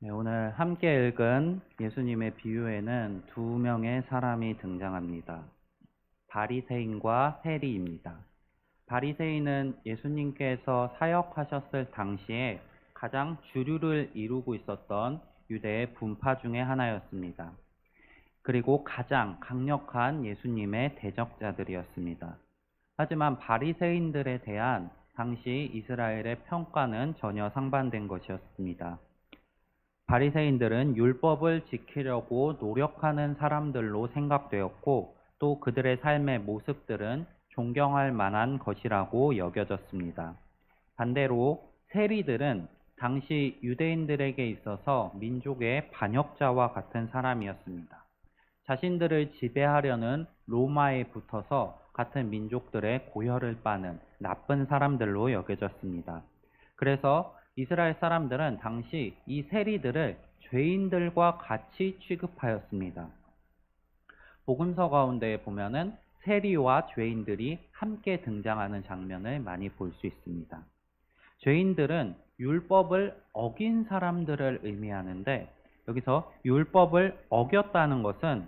네, 오늘 함께 읽은 예수님의 비유에는 두 명의 사람이 등장합니다. 바리새인과 세리입니다. 바리새인은 예수님께서 사역하셨을 당시에 가장 주류를 이루고 있었던 유대의 분파 중에 하나였습니다. 그리고 가장 강력한 예수님의 대적자들이었습니다. 하지만 바리새인들에 대한 당시 이스라엘의 평가는 전혀 상반된 것이었습니다. 바리새인들은 율법을 지키려고 노력하는 사람들로 생각되었고, 또 그들의 삶의 모습들은 존경할 만한 것이라고 여겨졌습니다. 반대로 세리들은 당시 유대인들에게 있어서 민족의 반역자와 같은 사람이었습니다. 자신들을 지배하려는 로마에 붙어서 같은 민족들의 고혈을 빠는 나쁜 사람들로 여겨졌습니다. 그래서 이스라엘 사람들은 당시 이 세리들을 죄인들과 같이 취급하였습니다. 복음서 가운데 보면은 세리와 죄인들이 함께 등장하는 장면을 많이 볼 수 있습니다. 죄인들은 율법을 어긴 사람들을 의미하는데, 여기서 율법을 어겼다는 것은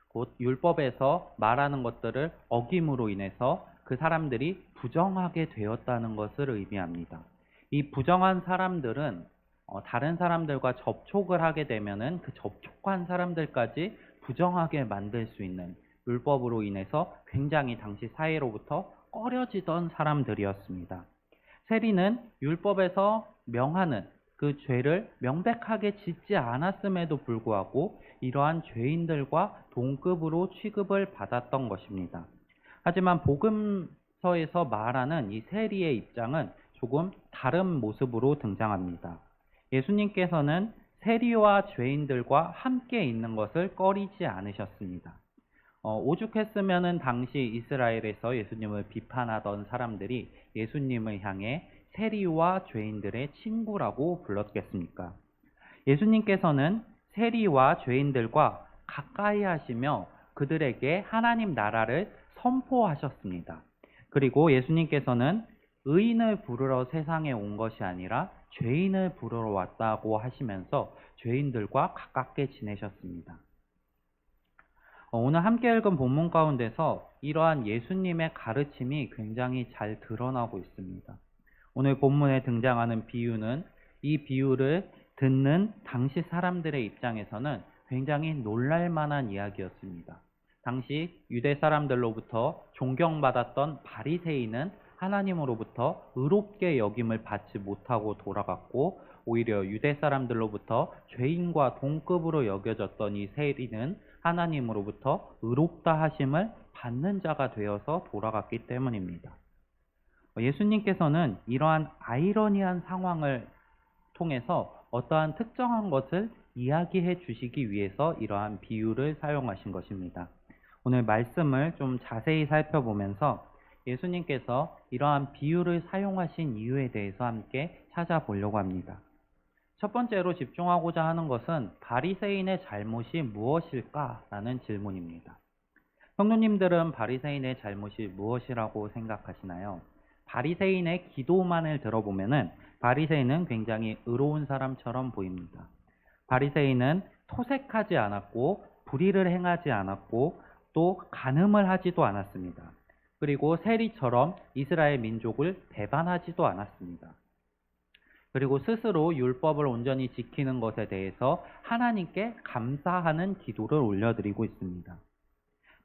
곧 율법에서 말하는 것들을 어김으로 인해서 그 사람들이 부정하게 되었다는 것을 의미합니다. 이 부정한 사람들은 다른 사람들과 접촉을 하게 되면은 그 접촉한 사람들까지 부정하게 만들 수 있는, 율법으로 인해서 굉장히 당시 사회로부터 꺼려지던 사람들이었습니다. 세리는 율법에서 명하는 그 죄를 명백하게 짓지 않았음에도 불구하고 이러한 죄인들과 동급으로 취급을 받았던 것입니다. 하지만 복음서에서 말하는 이 세리의 입장은 조금 다른 모습으로 등장합니다. 예수님께서는 세리와 죄인들과 함께 있는 것을 꺼리지 않으셨습니다. 오죽했으면은 당시 이스라엘에서 예수님을 비판하던 사람들이 예수님을 향해 세리와 죄인들의 친구라고 불렀겠습니까? 예수님께서는 세리와 죄인들과 가까이 하시며 그들에게 하나님 나라를 선포하셨습니다. 그리고 예수님께서는 의인을 부르러 세상에 온 것이 아니라 죄인을 부르러 왔다고 하시면서 죄인들과 가깝게 지내셨습니다. 오늘 함께 읽은 본문 가운데서 이러한 예수님의 가르침이 굉장히 잘 드러나고 있습니다. 오늘 본문에 등장하는 비유는 이 비유를 듣는 당시 사람들의 입장에서는 굉장히 놀랄 만한 이야기였습니다. 당시 유대 사람들로부터 존경받았던 바리새인은 하나님으로부터 의롭게 여김을 받지 못하고 돌아갔고, 오히려 유대 사람들로부터 죄인과 동급으로 여겨졌던 이 세리는 하나님으로부터 의롭다 하심을 받는 자가 되어서 돌아갔기 때문입니다. 예수님께서는 이러한 아이러니한 상황을 통해서 어떠한 특정한 것을 이야기해 주시기 위해서 이러한 비유를 사용하신 것입니다. 오늘 말씀을 좀 자세히 살펴보면서 예수님께서 이러한 비유를 사용하신 이유에 대해서 함께 찾아보려고 합니다. 첫 번째로 집중하고자 하는 것은 바리새인의 잘못이 무엇일까라는 질문입니다. 성도님들은 바리새인의 잘못이 무엇이라고 생각하시나요? 바리새인의 기도만을 들어보면은 바리새인은 굉장히 의로운 사람처럼 보입니다. 바리새인은 토색하지 않았고 불의를 행하지 않았고 또 간음을 하지도 않았습니다. 그리고 세리처럼 이스라엘 민족을 배반하지도 않았습니다. 그리고 스스로 율법을 온전히 지키는 것에 대해서 하나님께 감사하는 기도를 올려드리고 있습니다.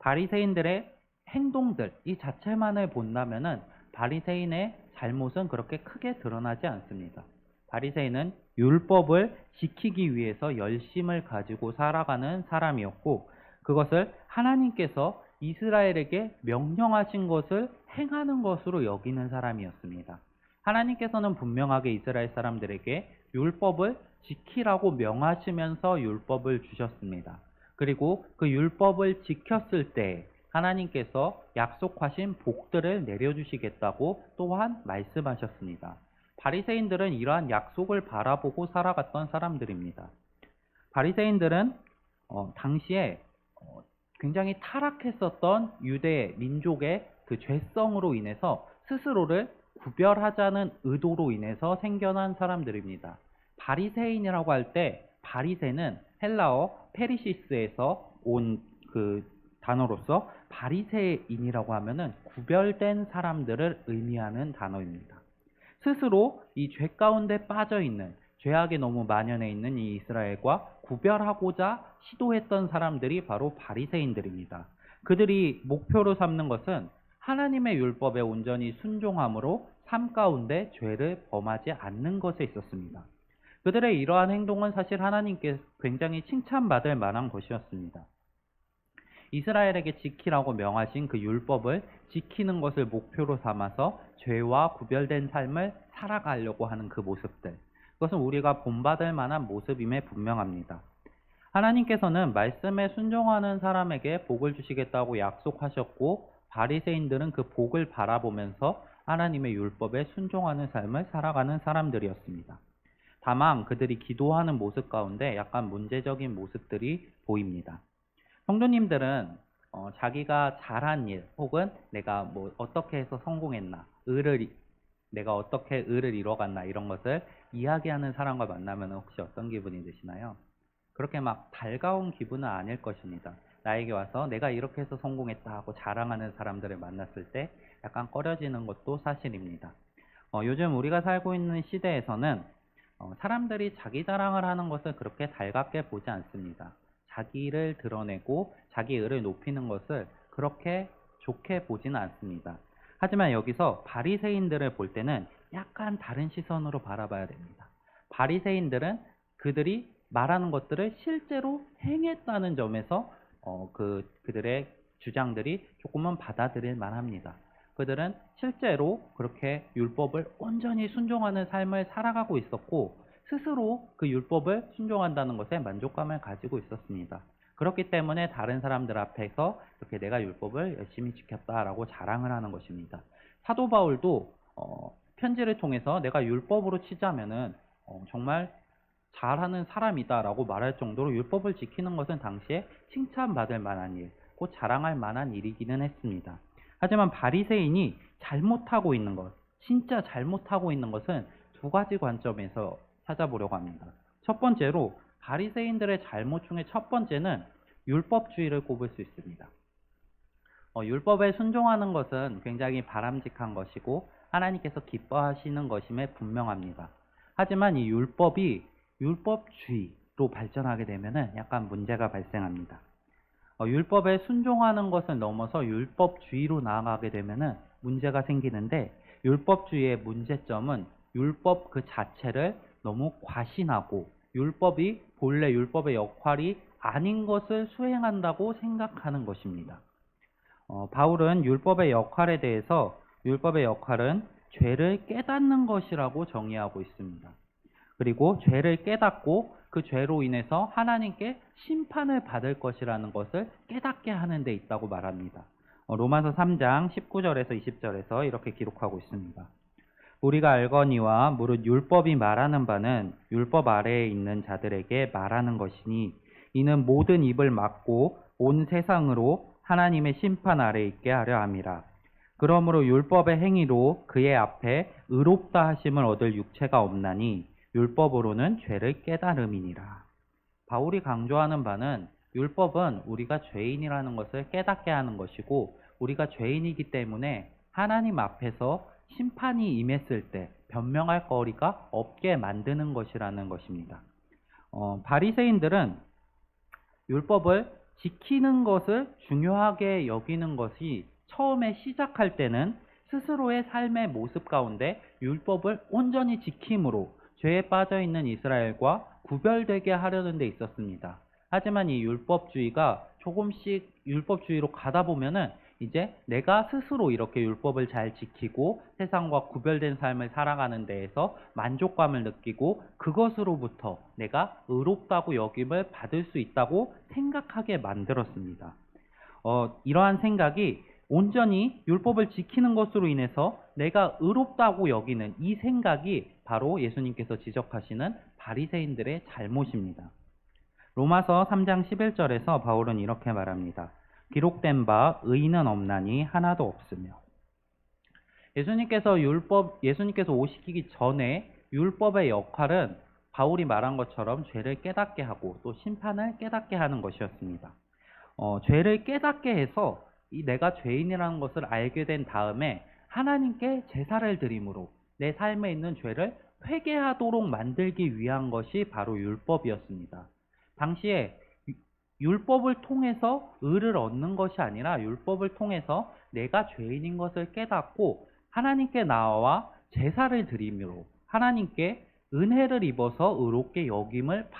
바리새인들의 행동들 이 자체만을 본다면은 바리새인의 잘못은 그렇게 크게 드러나지 않습니다. 바리새인은 율법을 지키기 위해서 열심을 가지고 살아가는 사람이었고, 그것을 하나님께서 이스라엘에게 명령하신 것을 행하는 것으로 여기는 사람이었습니다. 하나님께서는 분명하게 이스라엘 사람들에게 율법을 지키라고 명하시면서 율법을 주셨습니다. 그리고 그 율법을 지켰을 때 하나님께서 약속하신 복들을 내려주시겠다고 또한 말씀하셨습니다. 바리새인들은 이러한 약속을 바라보고 살아갔던 사람들입니다. 바리새인들은 당시에 굉장히 타락했었던 유대 민족의 그 죄성으로 인해서 스스로를 구별하자는 의도로 인해서 생겨난 사람들입니다. 바리새인이라고 할 때 바리새는 헬라어 페리시스에서 온 그 단어로서 바리새인이라고 하면은 구별된 사람들을 의미하는 단어입니다. 스스로 이 죄 가운데 빠져 있는, 죄악에 너무 만연해 있는 이 이스라엘과 구별하고자 시도했던 사람들이 바로 바리새인들입니다. 그들이 목표로 삼는 것은 하나님의 율법에 온전히 순종함으로 삶 가운데 죄를 범하지 않는 것에 있었습니다. 그들의 이러한 행동은 사실 하나님께 굉장히 칭찬받을 만한 것이었습니다. 이스라엘에게 지키라고 명하신 그 율법을 지키는 것을 목표로 삼아서 죄와 구별된 삶을 살아가려고 하는 그 모습들, 그것은 우리가 본받을 만한 모습임에 분명합니다. 하나님께서는 말씀에 순종하는 사람에게 복을 주시겠다고 약속하셨고, 바리새인들은 그 복을 바라보면서 하나님의 율법에 순종하는 삶을 살아가는 사람들이었습니다. 다만 그들이 기도하는 모습 가운데 약간 문제적인 모습들이 보입니다. 성도님들은 자기가 잘한 일 혹은 내가 뭐 어떻게 해서 성공했나, 내가 어떻게 의를 이뤄갔나 이런 것을 이야기하는 사람과 만나면 혹시 어떤 기분이 드시나요? 그렇게 막 달가운 기분은 아닐 것입니다. 나에게 와서 내가 이렇게 해서 성공했다 하고 자랑하는 사람들을 만났을 때 약간 꺼려지는 것도 사실입니다. 요즘 우리가 살고 있는 시대에서는 사람들이 자기 자랑을 하는 것을 그렇게 달갑게 보지 않습니다. 자기를 드러내고 자기 의를 높이는 것을 그렇게 좋게 보지는 않습니다. 하지만 여기서 바리새인들을 볼 때는 약간 다른 시선으로 바라봐야 됩니다. 바리새인들은 그들이 말하는 것들을 실제로 행했다는 점에서 그들의 주장들이 조금은 받아들일 만합니다. 그들은 실제로 그렇게 율법을 온전히 순종하는 삶을 살아가고 있었고, 스스로 그 율법을 순종한다는 것에 만족감을 가지고 있었습니다. 그렇기 때문에 다른 사람들 앞에서 이렇게 내가 율법을 열심히 지켰다라고 자랑을 하는 것입니다. 사도 바울도 편지를 통해서 내가 율법으로 치자면은 정말 잘하는 사람이다라고 말할 정도로 율법을 지키는 것은 당시에 칭찬받을 만한 일, 곧 자랑할 만한 일이기는 했습니다. 하지만 바리새인이 잘못하고 있는 것, 진짜 잘못하고 있는 것은 두 가지 관점에서 찾아보려고 합니다. 첫 번째로 바리새인들의 잘못 중에 첫 번째는 율법주의를 꼽을 수 있습니다. 율법에 순종하는 것은 굉장히 바람직한 것이고 하나님께서 기뻐하시는 것임에 분명합니다. 하지만 이 율법이 율법주의로 발전하게 되면 약간 문제가 발생합니다. 율법에 순종하는 것을 넘어서 율법주의로 나아가게 되면 문제가 생기는데, 율법주의의 문제점은 율법 그 자체를 너무 과신하고 율법이 본래 율법의 역할이 아닌 것을 수행한다고 생각하는 것입니다. 바울은 율법의 역할에 대해서 율법의 역할은 죄를 깨닫는 것이라고 정의하고 있습니다. 그리고 죄를 깨닫고 그 죄로 인해서 하나님께 심판을 받을 것이라는 것을 깨닫게 하는 데 있다고 말합니다. 로마서 3장 19절에서 20절에서 이렇게 기록하고 있습니다. 우리가 알거니와 무릇 율법이 말하는 바는 율법 아래에 있는 자들에게 말하는 것이니, 이는 모든 입을 막고 온 세상으로 하나님의 심판 아래 있게 하려 함이라. 그러므로 율법의 행위로 그의 앞에 의롭다 하심을 얻을 육체가 없나니 율법으로는 죄를 깨달음이니라. 바울이 강조하는 바는 율법은 우리가 죄인이라는 것을 깨닫게 하는 것이고, 우리가 죄인이기 때문에 하나님 앞에서 심판이 임했을 때 변명할 거리가 없게 만드는 것이라는 것입니다. 바리새인들은 율법을 지키는 것을 중요하게 여기는 것이 처음에 시작할 때는 스스로의 삶의 모습 가운데 율법을 온전히 지킴으로 죄에 빠져 있는 이스라엘과 구별되게 하려는 데 있었습니다. 하지만 이 율법주의가 조금씩 율법주의로 가다 보면은 이제 내가 스스로 이렇게 율법을 잘 지키고 세상과 구별된 삶을 살아가는 데에서 만족감을 느끼고 그것으로부터 내가 의롭다고 여김을 받을 수 있다고 생각하게 만들었습니다. 이러한 생각이 온전히 율법을 지키는 것으로 인해서 내가 의롭다고 여기는 이 생각이 바로 예수님께서 지적하시는 바리새인들의 잘못입니다. 로마서 3장 11절에서 바울은 이렇게 말합니다. 기록된 바 의인은 없나니 하나도 없으며. 예수님께서 오시기 전에 율법의 역할은 바울이 말한 것처럼 죄를 깨닫게 하고 또 심판을 깨닫게 하는 것이었습니다. 죄를 깨닫게 해서 이 내가 죄인이라는 것을 알게 된 다음에 하나님께 제사를 드림으로 내 삶에 있는 죄를 회개하도록 만들기 위한 것이 바로 율법이었습니다. 당시에 율법을 통해서 의를 얻는 것이 아니라 율법을 통해서 내가 죄인인 것을 깨닫고 하나님께 나와 제사를 드림으로 하나님께 은혜를 입어서 의롭게 여김을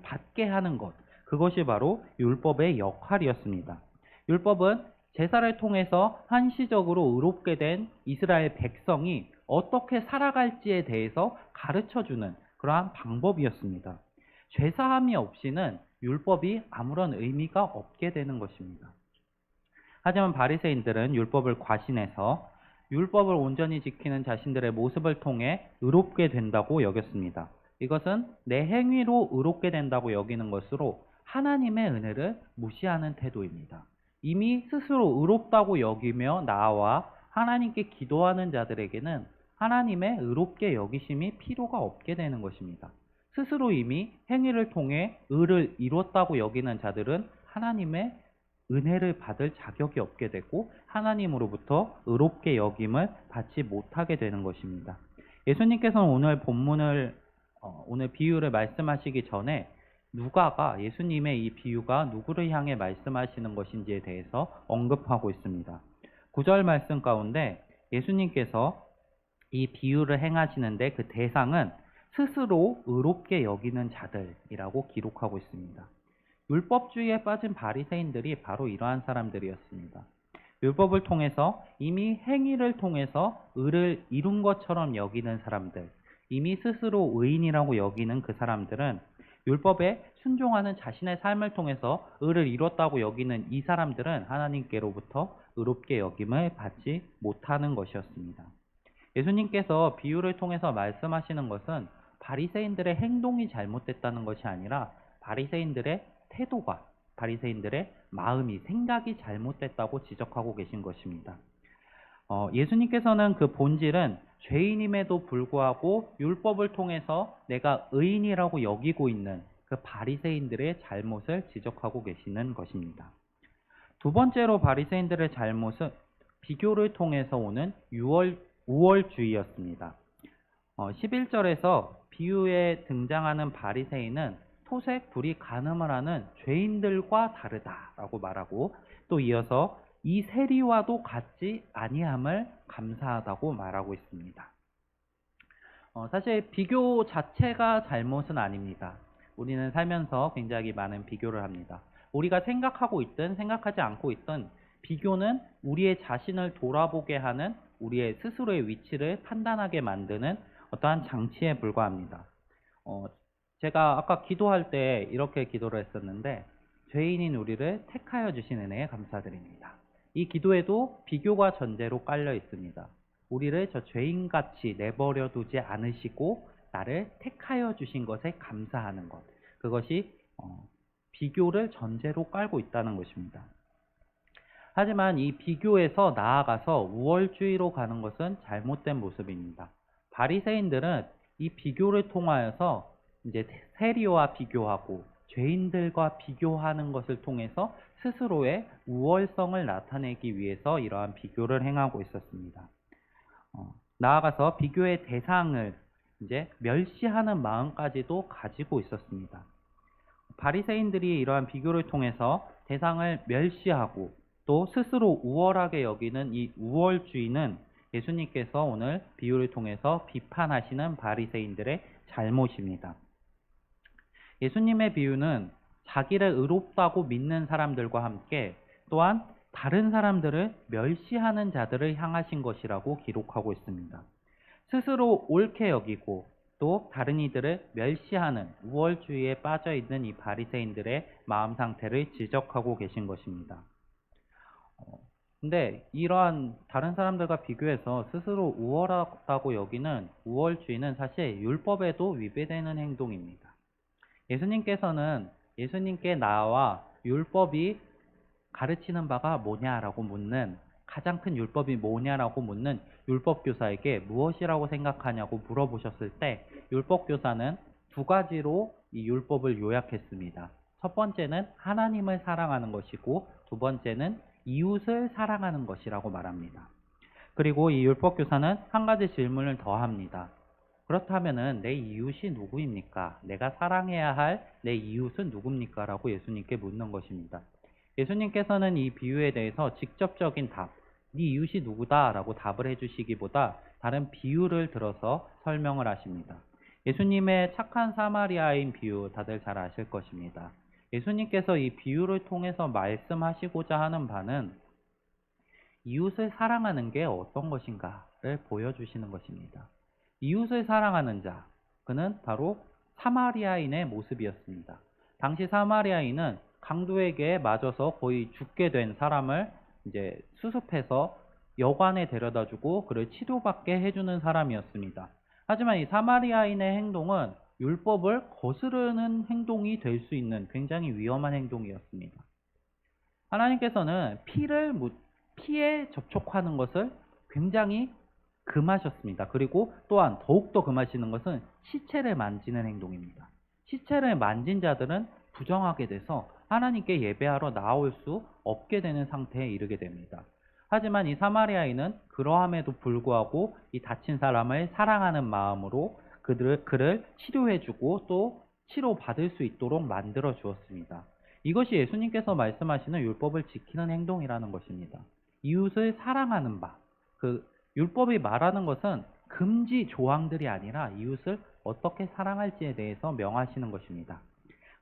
받게 하는 것, 그것이 바로 율법의 역할이었습니다. 율법은 제사를 통해서 한시적으로 의롭게 된 이스라엘 백성이 어떻게 살아갈지에 대해서 가르쳐주는 그러한 방법이었습니다. 죄사함이 없이는 율법이 아무런 의미가 없게 되는 것입니다. 하지만 바리새인들은 율법을 과신해서 율법을 온전히 지키는 자신들의 모습을 통해 의롭게 된다고 여겼습니다. 이것은 내 행위로 의롭게 된다고 여기는 것으로 하나님의 은혜를 무시하는 태도입니다. 이미 스스로 의롭다고 여기며 나와 하나님께 기도하는 자들에게는 하나님의 의롭게 여기심이 필요가 없게 되는 것입니다. 스스로 이미 행위를 통해 의를 이뤘다고 여기는 자들은 하나님의 은혜를 받을 자격이 없게 되고 하나님으로부터 의롭게 여김을 받지 못하게 되는 것입니다. 예수님께서는 오늘 비유를 말씀하시기 전에 누가가 예수님의 이 비유가 누구를 향해 말씀하시는 것인지에 대해서 언급하고 있습니다. 9절 말씀 가운데 예수님께서 이 비유를 행하시는데 그 대상은 스스로 의롭게 여기는 자들이라고 기록하고 있습니다. 율법주의에 빠진 바리새인들이 바로 이러한 사람들이었습니다. 율법을 통해서 이미 행위를 통해서 의를 이룬 것처럼 여기는 사람들, 이미 스스로 의인이라고 여기는 그 사람들은 율법에 순종하는 자신의 삶을 통해서 의를 이뤘다고 여기는 이 사람들은 하나님께로부터 의롭게 여김을 받지 못하는 것이었습니다. 예수님께서 비유를 통해서 말씀하시는 것은 바리새인들의 행동이 잘못됐다는 것이 아니라 바리새인들의 태도가, 바리새인들의 마음이, 생각이 잘못됐다고 지적하고 계신 것입니다. 예수님께서는 그 본질은 죄인임에도 불구하고 율법을 통해서 내가 의인이라고 여기고 있는 그 바리새인들의 잘못을 지적하고 계시는 것입니다. 두 번째로 바리새인들의 잘못은 비교를 통해서 오는 우월주의였습니다. 11절에서 비유에 등장하는 바리새인은 토색, 불이, 간음을 하는 죄인들과 다르다라고 말하고 또 이어서 이 세리와도 같지 아니함을 감사하다고 말하고 있습니다. 사실 비교 자체가 잘못은 아닙니다. 우리는 살면서 굉장히 많은 비교를 합니다. 우리가 생각하고 있든 생각하지 않고 있든 비교는 우리의 자신을 돌아보게 하는, 우리의 스스로의 위치를 판단하게 만드는 어떠한 장치에 불과합니다. 제가 아까 기도할 때 이렇게 기도를 했었는데, 죄인인 우리를 택하여 주신 은혜에 감사드립니다. 이 기도에도 비교가 전제로 깔려 있습니다. 우리를 저 죄인같이 내버려 두지 않으시고 나를 택하여 주신 것에 감사하는 것, 그것이 비교를 전제로 깔고 있다는 것입니다. 하지만 이 비교에서 나아가서 우월주의로 가는 것은 잘못된 모습입니다. 바리새인들은 이 비교를 통하여서 이제 세리와 비교하고 죄인들과 비교하는 것을 통해서 스스로의 우월성을 나타내기 위해서 이러한 비교를 행하고 있었습니다. 나아가서 비교의 대상을 이제 멸시하는 마음까지도 가지고 있었습니다. 바리새인들이 이러한 비교를 통해서 대상을 멸시하고 또 스스로 우월하게 여기는 이 우월주의는 예수님께서 오늘 비유를 통해서 비판하시는 바리새인들의 잘못입니다. 예수님의 비유는 자기를 의롭다고 믿는 사람들과 함께 또한 다른 사람들을 멸시하는 자들을 향하신 것이라고 기록하고 있습니다. 스스로 옳게 여기고 또 다른 이들을 멸시하는 우월주의에 빠져 있는 이 바리새인들의 마음 상태를 지적하고 계신 것입니다. 근데 이러한 다른 사람들과 비교해서 스스로 우월하다고 여기는 우월주의는 사실 율법에도 위배되는 행동입니다. 예수님께서는 예수님께 나와 율법이 가르치는 바가 뭐냐라고 묻는, 가장 큰 율법이 뭐냐라고 묻는 율법교사에게 무엇이라고 생각하냐고 물어보셨을 때 율법교사는 두 가지로 이 율법을 요약했습니다. 첫 번째는 하나님을 사랑하는 것이고 두 번째는 이웃을 사랑하는 것이라고 말합니다. 그리고 이 율법교사는 한 가지 질문을 더 합니다. 그렇다면은 내 이웃이 누구입니까? 내가 사랑해야 할 내 이웃은 누굽니까? 라고 예수님께 묻는 것입니다. 예수님께서는 이 비유에 대해서 직접적인 답, 네 이웃이 누구다? 라고 답을 해주시기보다 다른 비유를 들어서 설명을 하십니다. 예수님의 착한 사마리아인 비유 다들 잘 아실 것입니다. 예수님께서 이 비유를 통해서 말씀하시고자 하는 바는 이웃을 사랑하는 게 어떤 것인가를 보여주시는 것입니다. 이웃을 사랑하는 자, 그는 바로 사마리아인의 모습이었습니다. 당시 사마리아인은 강도에게 맞아서 거의 죽게 된 사람을 이제 수습해서 여관에 데려다 주고 그를 치료받게 해주는 사람이었습니다. 하지만 이 사마리아인의 행동은 율법을 거스르는 행동이 될 수 있는 굉장히 위험한 행동이었습니다. 하나님께서는 피에 접촉하는 것을 굉장히 금하셨습니다. 그리고 또한 더욱더 금하시는 것은 시체를 만지는 행동입니다. 시체를 만진 자들은 부정하게 돼서 하나님께 예배하러 나올 수 없게 되는 상태에 이르게 됩니다. 하지만 이 사마리아인은 그러함에도 불구하고 이 다친 사람을 사랑하는 마음으로 그를 치료해주고 또 치료받을 수 있도록 만들어 주었습니다. 이것이 예수님께서 말씀하시는 율법을 지키는 행동이라는 것입니다. 이웃을 사랑하는 바, 그 율법이 말하는 것은 금지 조항들이 아니라 이웃을 어떻게 사랑할지에 대해서 명하시는 것입니다.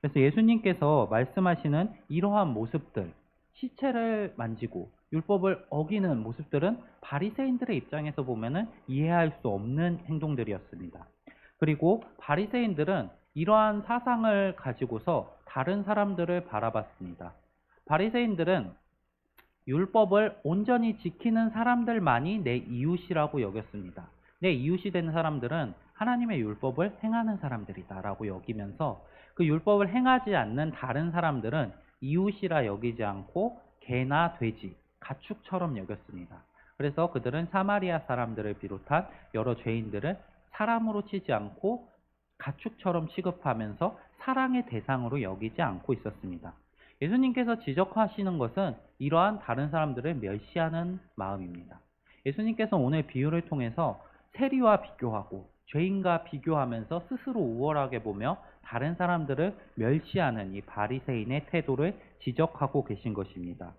그래서 예수님께서 말씀하시는 이러한 모습들, 시체를 만지고 율법을 어기는 모습들은 바리새인들의 입장에서 보면은 이해할 수 없는 행동들이었습니다. 그리고 바리새인들은 이러한 사상을 가지고서 다른 사람들을 바라봤습니다. 바리새인들은 율법을 온전히 지키는 사람들만이 내 이웃이라고 여겼습니다. 내 이웃이 되는 사람들은 하나님의 율법을 행하는 사람들이다라고 여기면서 그 율법을 행하지 않는 다른 사람들은 이웃이라 여기지 않고 개나 돼지, 가축처럼 여겼습니다. 그래서 그들은 사마리아 사람들을 비롯한 여러 죄인들을 사람으로 치지 않고 가축처럼 취급하면서 사랑의 대상으로 여기지 않고 있었습니다. 예수님께서 지적하시는 것은 이러한 다른 사람들을 멸시하는 마음입니다. 예수님께서 오늘 비유를 통해서 세리와 비교하고 죄인과 비교하면서 스스로 우월하게 보며 다른 사람들을 멸시하는 이 바리새인의 태도를 지적하고 계신 것입니다.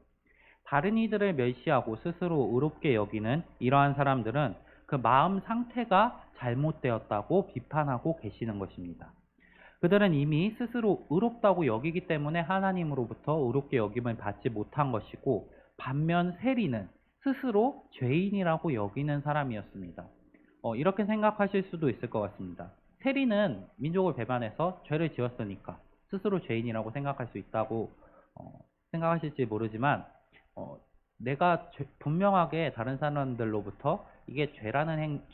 다른 이들을 멸시하고 스스로 의롭게 여기는 이러한 사람들은 그 마음 상태가 잘못되었다고 비판하고 계시는 것입니다. 그들은 이미 스스로 의롭다고 여기기 때문에 하나님으로부터 의롭게 여김을 받지 못한 것이고, 반면 세리는 스스로 죄인이라고 여기는 사람이었습니다. 이렇게 생각하실 수도 있을 것 같습니다. 세리는 민족을 배반해서 죄를 지었으니까 스스로 죄인이라고 생각할 수 있다고 생각하실지 모르지만, 내가 분명하게 다른 사람들로부터 이게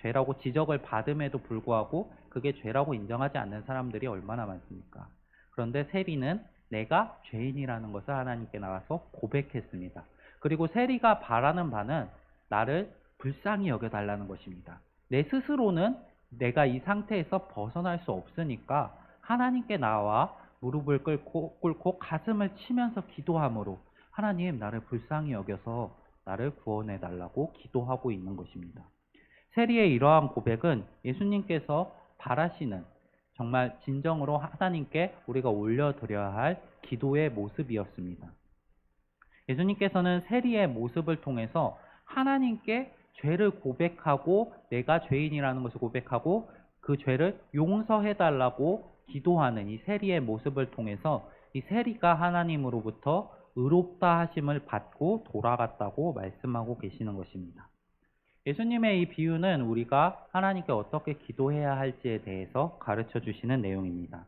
죄라고 지적을 받음에도 불구하고 그게 죄라고 인정하지 않는 사람들이 얼마나 많습니까? 그런데 세리는 내가 죄인이라는 것을 하나님께 나와서 고백했습니다. 그리고 세리가 바라는 바는 나를 불쌍히 여겨달라는 것입니다. 내 스스로는 내가 이 상태에서 벗어날 수 없으니까 하나님께 나와 무릎을 꿇고 가슴을 치면서 기도함으로 하나님, 나를 불쌍히 여겨서 나를 구원해 달라고 기도하고 있는 것입니다. 세리의 이러한 고백은 예수님께서 바라시는, 정말 진정으로 하나님께 우리가 올려드려야 할 기도의 모습이었습니다. 예수님께서는 세리의 모습을 통해서 하나님께 죄를 고백하고 내가 죄인이라는 것을 고백하고 그 죄를 용서해 달라고 기도하는 이 세리의 모습을 통해서 이 세리가 하나님으로부터 의롭다 하심을 받고 돌아갔다고 말씀하고 계시는 것입니다. 예수님의 이 비유는 우리가 하나님께 어떻게 기도해야 할지에 대해서 가르쳐 주시는 내용입니다.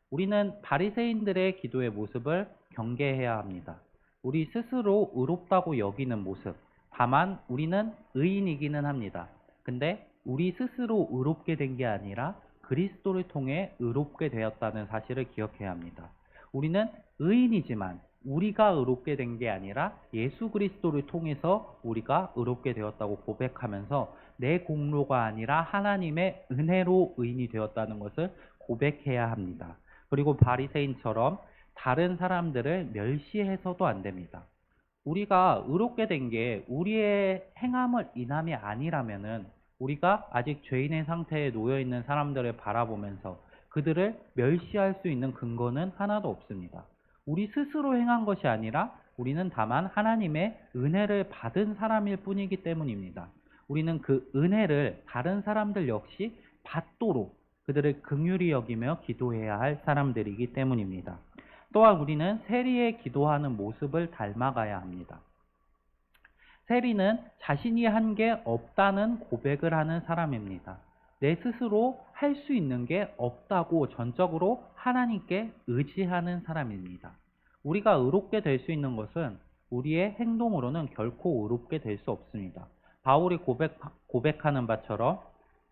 우리는 바리새인들의 기도의 모습을 경계해야 합니다. 우리 스스로 의롭다고 여기는 모습, 다만 우리는 의인이기는 합니다. 근데 우리 스스로 의롭게 된 게 아니라 그리스도를 통해 의롭게 되었다는 사실을 기억해야 합니다. 우리는 의인이지만 우리가 의롭게 된 게 아니라 예수 그리스도를 통해서 우리가 의롭게 되었다고 고백하면서 내 공로가 아니라 하나님의 은혜로 의인이 되었다는 것을 고백해야 합니다. 그리고 바리새인처럼 다른 사람들을 멸시해서도 안 됩니다. 우리가 의롭게 된 게 우리의 행함을 인함이 아니라면은 우리가 아직 죄인의 상태에 놓여 있는 사람들을 바라보면서 그들을 멸시할 수 있는 근거는 하나도 없습니다. 우리 스스로 행한 것이 아니라 우리는 다만 하나님의 은혜를 받은 사람일 뿐이기 때문입니다. 우리는 그 은혜를 다른 사람들 역시 받도록 그들을 긍휼히 여기며 기도해야 할 사람들이기 때문입니다. 또한 우리는 세리의 기도하는 모습을 닮아가야 합니다. 세리는 자신이 한 게 없다는 고백을 하는 사람입니다. 내 스스로 할 수 있는 게 없다고 전적으로 하나님께 의지하는 사람입니다. 우리가 의롭게 될 수 있는 것은 우리의 행동으로는 결코 의롭게 될 수 없습니다. 바울이 고백하는 바처럼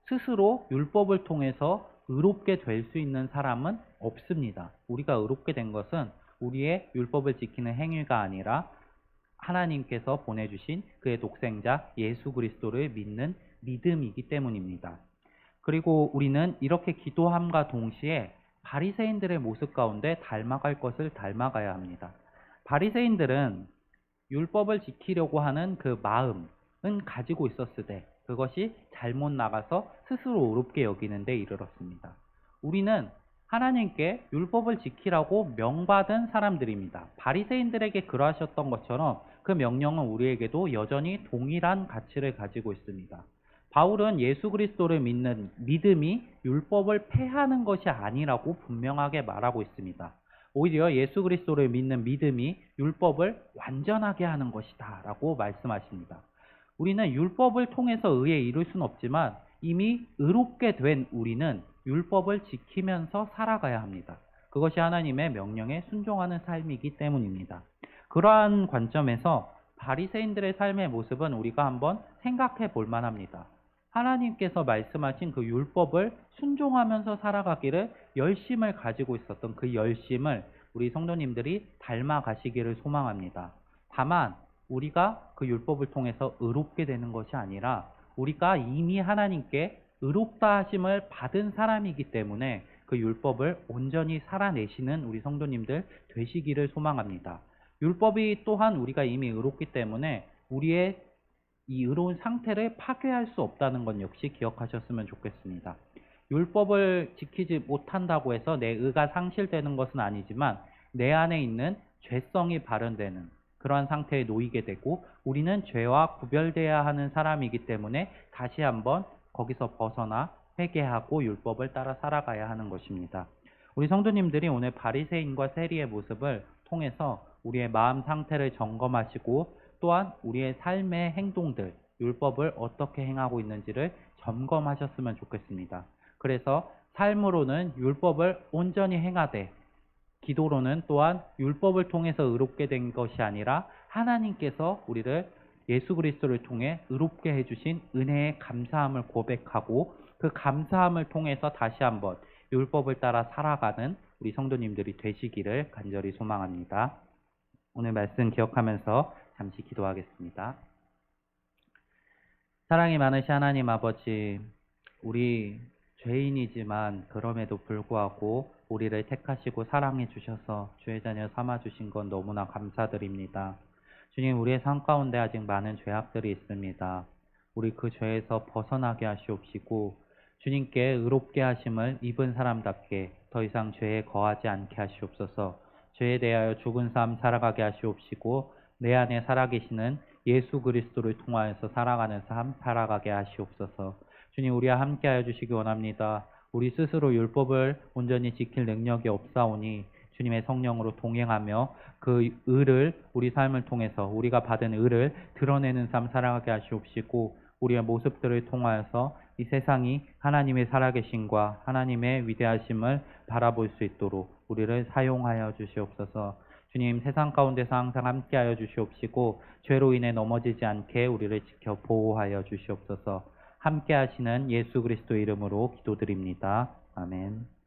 스스로 율법을 통해서 의롭게 될 수 있는 사람은 없습니다. 우리가 의롭게 된 것은 우리의 율법을 지키는 행위가 아니라 하나님께서 보내주신 그의 독생자 예수 그리스도를 믿는 믿음이기 때문입니다. 그리고 우리는 이렇게 기도함과 동시에 바리새인들의 모습 가운데 닮아갈 것을 닮아가야 합니다. 바리새인들은 율법을 지키려고 하는 그 마음은 가지고 있었으되 그것이 잘못 나가서 스스로 의롭게 여기는 데 이르렀습니다. 우리는 하나님께 율법을 지키라고 명받은 사람들입니다. 바리새인들에게 그러하셨던 것처럼 그 명령은 우리에게도 여전히 동일한 가치를 가지고 있습니다. 바울은 예수 그리스도를 믿는 믿음이 율법을 폐하는 것이 아니라고 분명하게 말하고 있습니다. 오히려 예수 그리스도를 믿는 믿음이 율법을 완전하게 하는 것이다 라고 말씀하십니다. 우리는 율법을 통해서 의에 이룰 수는 없지만 이미 의롭게 된 우리는 율법을 지키면서 살아가야 합니다. 그것이 하나님의 명령에 순종하는 삶이기 때문입니다. 그러한 관점에서 바리새인들의 삶의 모습은 우리가 한번 생각해 볼 만합니다. 하나님께서 말씀하신 그 율법을 순종하면서 살아가기를 열심을 가지고 있었던 그 열심을 우리 성도님들이 닮아가시기를 소망합니다. 다만 우리가 그 율법을 통해서 의롭게 되는 것이 아니라 우리가 이미 하나님께 의롭다 하심을 받은 사람이기 때문에 그 율법을 온전히 살아내시는 우리 성도님들 되시기를 소망합니다. 율법이 또한 우리가 이미 의롭기 때문에 우리의 이 의로운 상태를 파괴할 수 없다는 것 역시 기억하셨으면 좋겠습니다. 율법을 지키지 못한다고 해서 내 의가 상실되는 것은 아니지만 내 안에 있는 죄성이 발현되는 그러한 상태에 놓이게 되고 우리는 죄와 구별돼야 하는 사람이기 때문에 다시 한번 거기서 벗어나 회개하고 율법을 따라 살아가야 하는 것입니다. 우리 성도님들이 오늘 바리새인과 세리의 모습을 통해서 우리의 마음 상태를 점검하시고 또한 우리의 삶의 행동들, 율법을 어떻게 행하고 있는지를 점검하셨으면 좋겠습니다. 그래서 삶으로는 율법을 온전히 행하되 기도로는 또한 율법을 통해서 의롭게 된 것이 아니라 하나님께서 우리를 예수 그리스도를 통해 의롭게 해주신 은혜의 감사함을 고백하고 그 감사함을 통해서 다시 한번 율법을 따라 살아가는 우리 성도님들이 되시기를 간절히 소망합니다. 오늘 말씀 기억하면서 잠시 기도하겠습니다. 사랑이 많으신 하나님 아버지, 우리 죄인이지만 그럼에도 불구하고 우리를 택하시고 사랑해 주셔서 주의 자녀 삼아 주신 건 너무나 감사드립니다. 주님, 우리의 삶 가운데 아직 많은 죄악들이 있습니다. 우리 그 죄에서 벗어나게 하시옵시고 주님께 의롭게 하심을 입은 사람답게 더 이상 죄에 거하지 않게 하시옵소서. 죄에 대하여 죽은 삶 살아가게 하시옵시고 내 안에 살아계시는 예수 그리스도를 통하여서 살아가는 삶 살아가게 하시옵소서. 주님, 우리와 함께하여 주시기 원합니다. 우리 스스로 율법을 온전히 지킬 능력이 없사오니 주님의 성령으로 동행하며 그 의를 우리 삶을 통해서 우리가 받은 의를 드러내는 삶 살아가게 하시옵시고 우리의 모습들을 통하여서 이 세상이 하나님의 살아계심과 하나님의 위대하심을 바라볼 수 있도록 우리를 사용하여 주시옵소서. 주님, 세상 가운데서 항상 함께하여 주시옵시고 죄로 인해 넘어지지 않게 우리를 지켜 보호하여 주시옵소서. 함께하시는 예수 그리스도 이름으로 기도드립니다. 아멘.